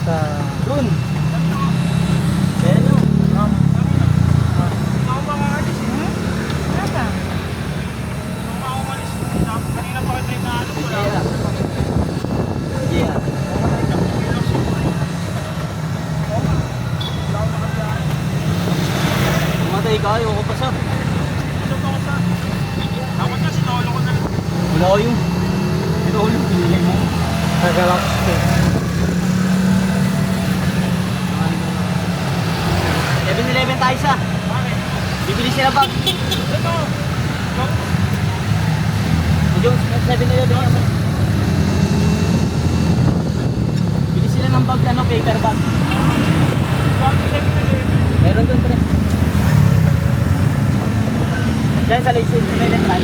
Sa... Dun. Kaya nyo. Ako makakalis eh. Saka? Ako umalis. Kanina pa kayo na ano. Kaya. Yeah. Pumatay ka, ayoko pa sa. Dapat kasi nahalo ko na lang. Wala ko yung. Ito ko yung pinili mo. Sa Galaxy. 7-Eleven tayo sa. Bakit? Bibili sila bag. Ito. Yung 7-Eleven yan. Bili sila ng bag, ano, paper bag. Bakit 7-Eleven? Meron dun, pre. Diyan sa Lazy, sa Electron.